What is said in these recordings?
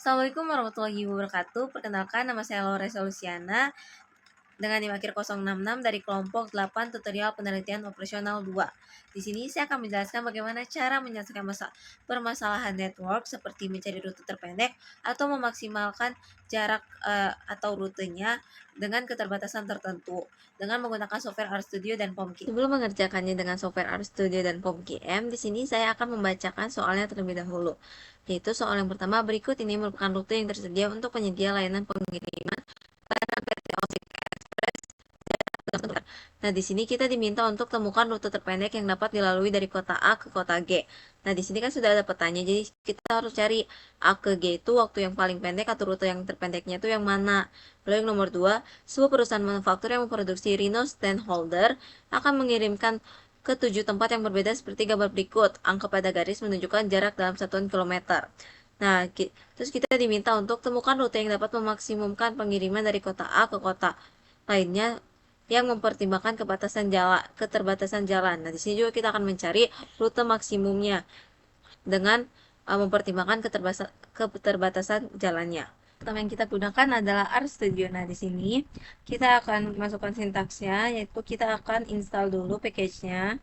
Assalamualaikum warahmatullahi wabarakatuh. Perkenalkan, nama saya Laura Solusiana dengan NIM akhir 066 dari kelompok 8 tutorial penelitian operasional 2. Di sini saya akan menjelaskan bagaimana cara menyelesaikan permasalahan network seperti mencari rute terpendek atau memaksimalkan jarak atau rutenya dengan keterbatasan tertentu dengan menggunakan software RStudio dan POMKM. Sebelum mengerjakannya dengan software RStudio dan POMKM, di sini saya akan membacakan soalnya terlebih dahulu. Yaitu soal yang pertama, berikut ini merupakan rute yang tersedia untuk penyedia layanan pengiriman barang PT Ojek Express. Nah, di sini kita diminta untuk temukan rute terpendek yang dapat dilalui dari kota A ke kota G. Nah, di sini kan sudah ada petanya, jadi kita harus cari A ke G itu waktu yang paling pendek atau rute yang terpendeknya itu yang mana. Lalu yang nomor 2, sebuah perusahaan manufaktur yang memproduksi Rhino stand holder akan mengirimkan ke 7 tempat yang berbeda seperti gambar berikut. Angka pada garis menunjukkan jarak dalam satuan kilometer. Nah, terus kita diminta untuk temukan rute yang dapat memaksimumkan pengiriman dari kota A ke kota lainnya yang mempertimbangkan keterbatasan jalan. Nah, di sini juga kita akan mencari rute maksimumnya dengan mempertimbangkan keterbatasan jalannya. Pertama yang kita gunakan adalah RStudio. Nah, di sini kita akan masukkan sintaksnya, yaitu kita akan install dulu package-nya.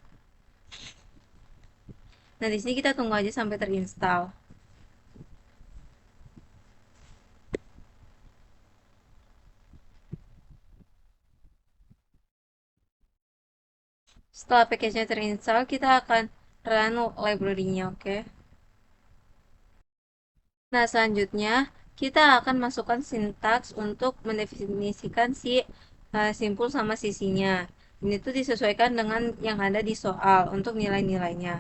Nah, di sini kita tunggu aja sampai terinstall. Setelah package-nya terinstall, kita akan run library-nya, oke? Nah, selanjutnya kita akan masukkan sintaks untuk mendefinisikan si simpul sama sisinya. Ini tuh disesuaikan dengan yang ada di soal untuk nilai-nilainya.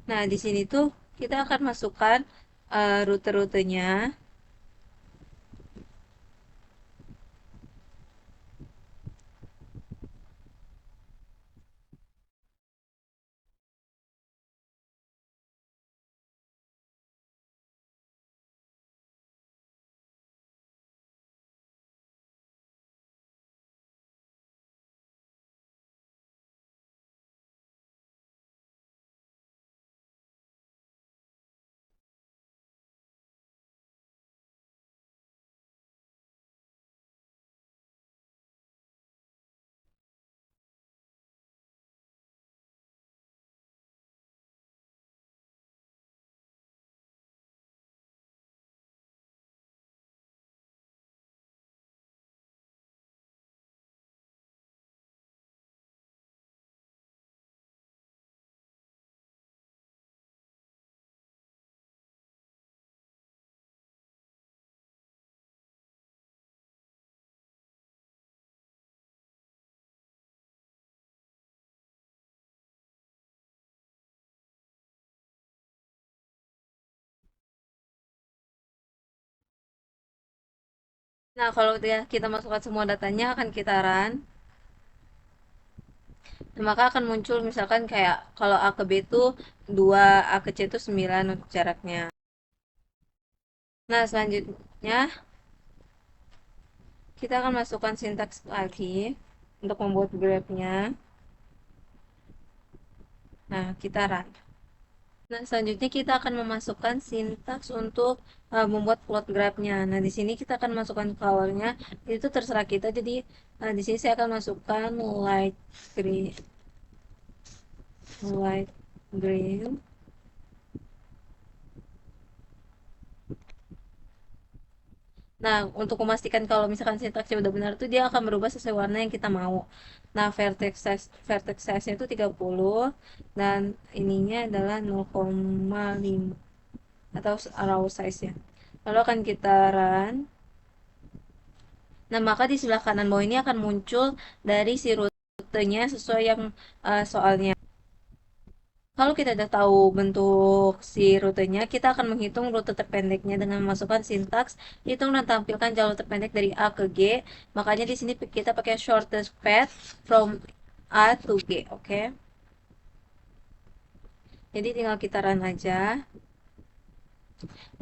Nah, di sini tuh kita akan masukkan rute-rutenya. Nah, kalau kita masukkan semua datanya akan kita run. Nah, maka akan muncul misalkan kayak kalau A ke B itu 2, A ke C itu 9 untuk jaraknya. Nah, selanjutnya kita akan masukkan sintaks lagi untuk membuat grafnya. Nah, kita run. Nah, selanjutnya kita akan memasukkan sintaks untuk membuat plot grafnya. Nah, di sini kita akan masukkan colornya. Itu terserah kita. Jadi, di sini saya akan masukkan light green, light green. Nah, untuk memastikan kalau misalkan sintaksnya udah benar tuh dia akan berubah sesuai warna yang kita mau. Nah, vertex size-nya itu 30 dan ininya adalah 0,5 atau raw size ya. Lalu akan kita run. Nah, maka di sebelah kanan bawah ini akan muncul dari si rutenya sesuai yang soalnya. Kalau kita sudah tahu bentuk si rutenya, kita akan menghitung rute terpendeknya dengan memasukkan sintaks hitung dan tampilkan jalur terpendek dari A ke G. Makanya di sini kita pakai shortest path from A to G, oke? Jadi tinggal kita run aja.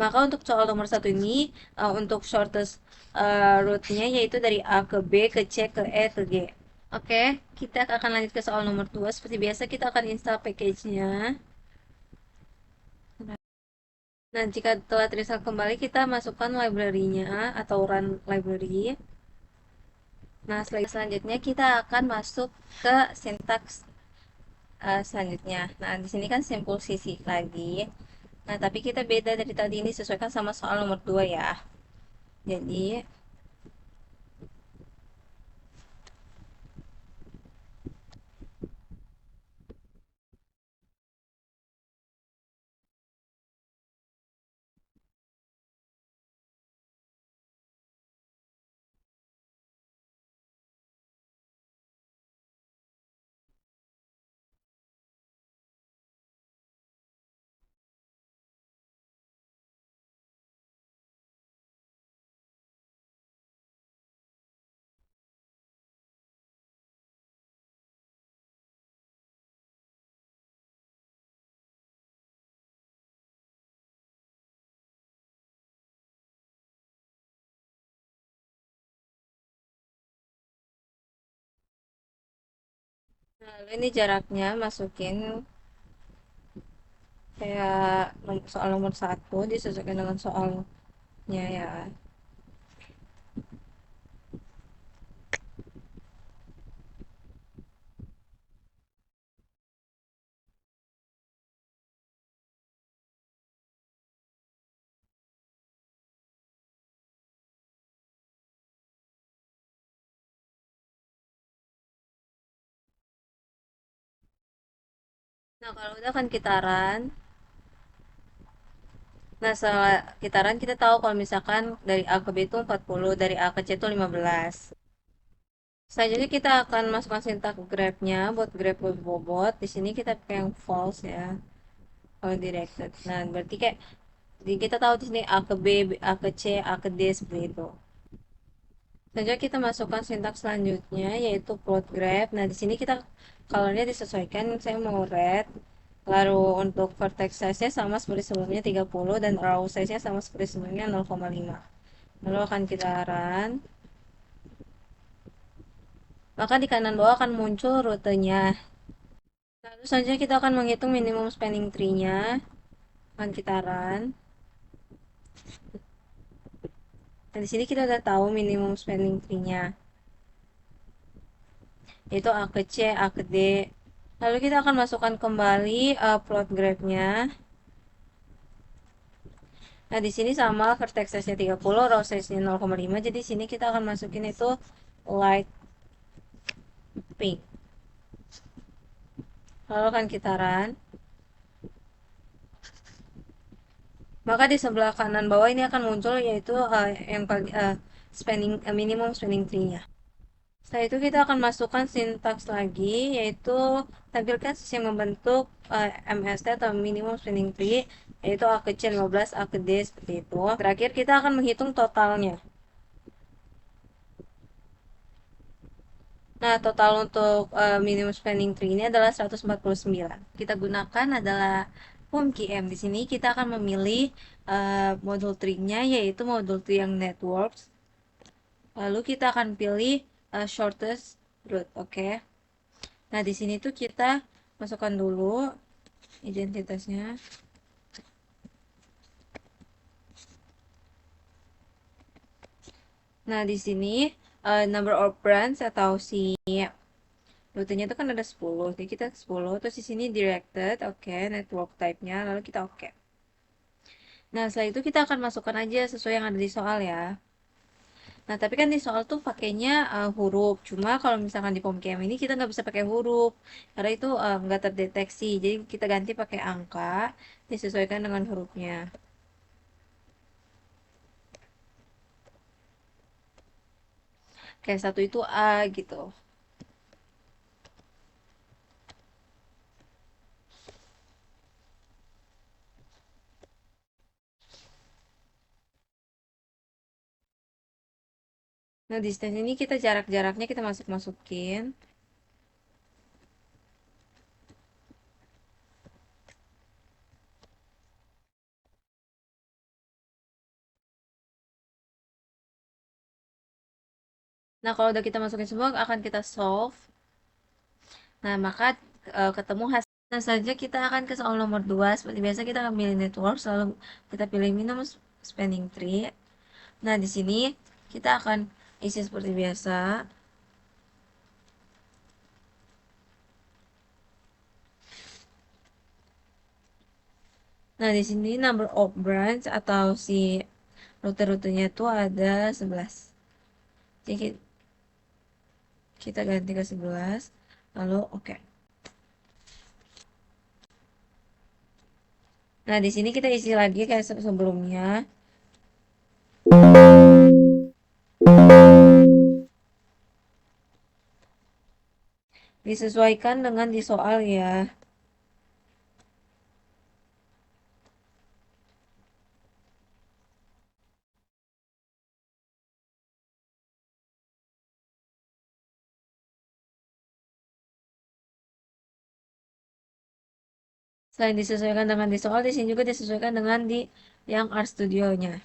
Maka untuk soal nomor 1 ini untuk shortest route-nya yaitu dari A ke B ke C ke E ke G. Oke, kita akan lanjut ke soal nomor 2. Seperti biasa kita akan install package-nya. Nah, jika telah terinstall kembali, kita masukkan library-nya atau run library. Nah, selanjutnya kita akan masuk ke sintaks selanjutnya. Nah, di sini kan simple sisi lagi. Nah, tapi kita beda dari tadi, ini sesuaikan sama soal nomor 2 ya. Jadi, lalu ini jaraknya masukin kayak soal nomor 1 disesuaikan dengan soalnya ya. Nah, kalau udah kan kitaran. Nah, setelah kitaran kita tahu kalau misalkan dari A ke B itu 40, dari A ke C itu 15. Selanjutnya kita akan masukkan sintak grabnya buat grab bobot. Di sini kita pakai yang false ya, kalau directed. Nah, berarti kayak kita tahu di sini A ke B, A ke C, A ke D seperti itu. Selanjutnya kita masukkan sintak selanjutnya yaitu plot graph. Nah, di sini kita colornya disesuaikan, saya mau red. Lalu untuk vertex size-nya sama seperti sebelumnya 30 dan row size-nya sama seperti sebelumnya 0,5. Lalu akan kita run. Maka di kanan bawah akan muncul rutenya. Lalu selanjutnya kita akan menghitung minimum spanning tree-nya. Akan kita run. Nah, di sini kita udah tahu minimum spanning tree-nya. Yaitu A ke C, A ke D. Lalu kita akan masukkan kembali plot graph-nya. Nah, di sini sama vertex size-nya 30, row size-nya 0,5. Jadi di sini kita akan masukin itu light pink. Lalu akan kita run. Maka di sebelah kanan bawah ini akan muncul yaitu yang spanning minimum spanning tree-nya. Setelah itu kita akan masukkan sintaks lagi yaitu tampilkan sisi yang membentuk MST atau minimum spanning tree yaitu A ke C 15, A ke D seperti itu. Terakhir kita akan menghitung totalnya. Nah, total untuk minimum spending tree ini adalah 149. Kita gunakan adalah PUMKM. Di sini kita akan memilih modul tree-nya yaitu modul tree yang networks. Lalu kita akan pilih shortest route, oke. Nah, di sini tuh kita masukkan dulu identitasnya. Nah, di sini number of branch atau si rutenya itu kan ada 10. Jadi kita 10, terus di sini directed, oke, network type-nya, lalu kita oke. Nah, setelah itu kita akan masukkan aja sesuai yang ada di soal ya. Nah, tapi kan di soal tuh pakainya huruf. Cuma kalau misalkan di POMKM ini kita nggak bisa pakai huruf. Karena itu nggak terdeteksi. Jadi kita ganti pakai angka, disesuaikan dengan hurufnya. Kayak satu itu A gitu. Nah, distance ini kita jarak-jaraknya kita masukin. Nah, kalau udah kita masukin semua akan kita solve. Nah, maka ketemu hasil Nah, selanjutnya kita akan ke soal nomor 2. Seperti biasa kita akan pilih network, lalu kita pilih minimum spanning tree. Nah, di sini kita akan isi seperti biasa. Nah, di sini number of branch atau si rute-rutenya itu ada 11. Jadi kita ganti ke 11, lalu oke. Nah, di sini kita isi lagi kayak sebelumnya. Disesuaikan dengan di soal ya. Selain disesuaikan dengan di soal, di sini juga disesuaikan dengan di yang Art Studio-nya.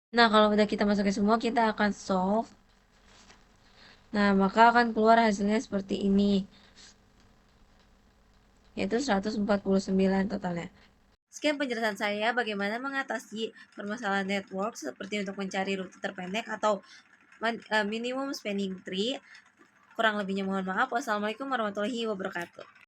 Nah, kalau udah kita masukin semua, kita akan solve. Nah, maka akan keluar hasilnya seperti ini, yaitu 149 totalnya. Sekian penjelasan saya bagaimana mengatasi permasalahan network seperti untuk mencari rute terpendek atau minimum spanning tree. Kurang lebihnya mohon maaf. Wassalamualaikum warahmatullahi wabarakatuh.